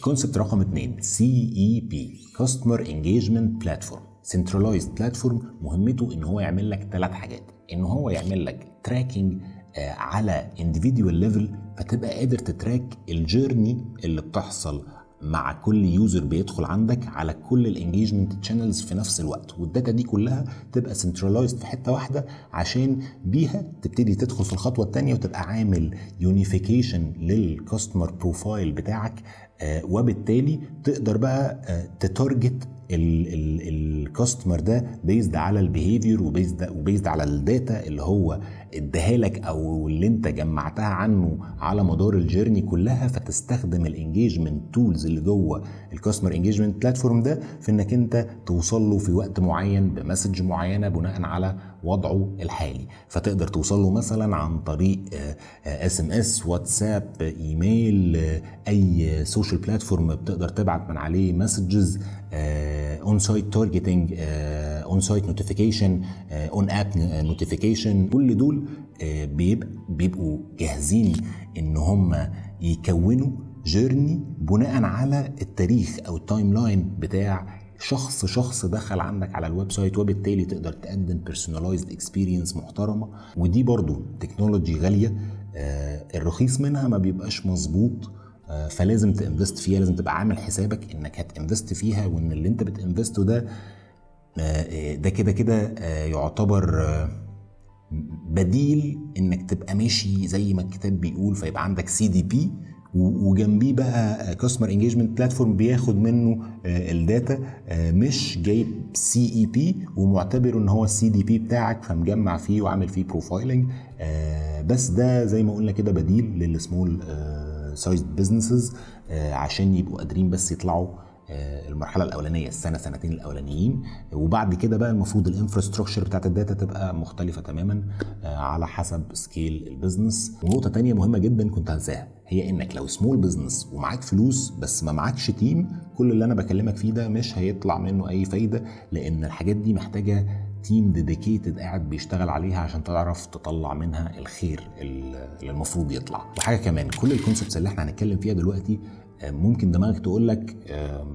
الكونسبت رقم 2 CEP Customer Engagement Platform. Centralized Platform مهمته ان هو يعمل لك 3 حاجات. ان هو يعمل لك تراكنج على individual level، فتبقى قادر تتراك الجيرني اللي بتحصل مع كل يوزر بيدخل عندك على كل الانجيجمنت تشانلز في نفس الوقت، والداتا دي كلها تبقى سنترلايزد في حته واحده عشان بيها تبتدي تدخل في الخطوه الثانيه وتبقى عامل يونيفيكيشن للكاستمر بروفايل بتاعك، وبالتالي تقدر بقى تتارجت الكاستمر ده بيزد على البيهيفير وبيزد على الداتا اللي هو اداها لك او اللي انت جمعتها عنه على مدار الجيرني كلها، فتستخدم الانجيجمنت تولز اللي جوه الكاستمر انجيجمنت بلاتفورم ده في انك انت توصل له في وقت معين بمسج معينه بناء على وضعه الحالي. فتقدر توصل له مثلا عن طريق SMS، واتساب، ايميل، اي سوشيال بلاتفورم بتقدر تبعت من عليه مسجز، اون سايت تارجتنج، اون سايت نوتيفيكيشن، اون اب نوتيفيكيشن. كل دول بيبقوا جاهزين ان هم يكونوا جيرني بناء على التاريخ او التايم لاين بتاع شخص دخل عندك على الويب سايت، وبالتالي تقدر تقدم بيرسوناليزد اكسبيرينس محترمه. ودي برضو تكنولوجي غاليه، الرخيص منها ما بيبقاش مظبوط، فلازم تنفست فيها، لازم تبقى عامل حسابك انك هتنفست فيها، وان اللي انت بتنفسته ده كده يعتبر بديل انك تبقى ماشي زي ما الكتاب بيقول، فيبقى عندك CDP وجنبيه بقى كاستمر انجيجمنت بلاتفورم بياخد منه الداتا، مش جايب CEP ومعتبره ان هو CDP بتاعك فمجمع فيه وعامل فيه بروفايلنج. بس ده زي ما قلنا كده بديل للسمول سايزد بزنسز عشان يبقوا قادرين بس يطلعوا المرحله الاولانيه، السنه سنتين الاولانيين، وبعد كده بقى المفروض الانفراستراكشر بتاعت الداتا تبقى مختلفه تماما على حسب سكيل البيزنس. ونقطه تانية مهمه جدا كنت هنساها، هي انك لو سمول بيزنس ومعاك فلوس بس ما معاكش تيم، كل اللي انا بكلمك فيه ده مش هيطلع منه اي فايده، لان الحاجات دي محتاجه تيم ديديكيتد قاعد بيشتغل عليها عشان تعرف تطلع منها الخير اللي المفروض يطلع. وحاجه كمان، كل الكونسبتس اللي احنا هنتكلم فيها دلوقتي ممكن دماغك تقول لك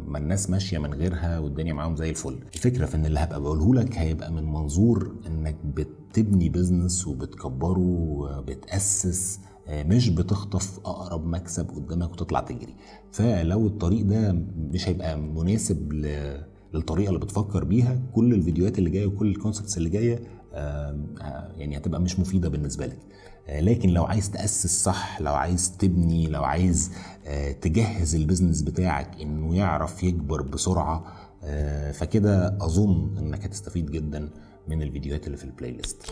ما الناس ماشيه من غيرها والدنيا معاهم زي الفل. الفكره في ان اللي هبقى بقوله لك هيبقى من منظور انك بتبني بزنس وبتكبره وبتاسس، مش بتخطف اقرب مكسب قدامك وتطلع تجري. فلو الطريق ده مش هيبقى مناسب للطريقه اللي بتفكر بيها، كل الفيديوهات اللي جايه وكل الكونسبتس اللي جايه يعني هتبقى مش مفيده بالنسبه لك. لكن لو عايز تأسس صح، لو عايز تبني، لو عايز تجهز البيزنس بتاعك انه يعرف يكبر بسرعه، فكده اظن انك هتستفيد جدا من الفيديوهات اللي في البلاي ليست.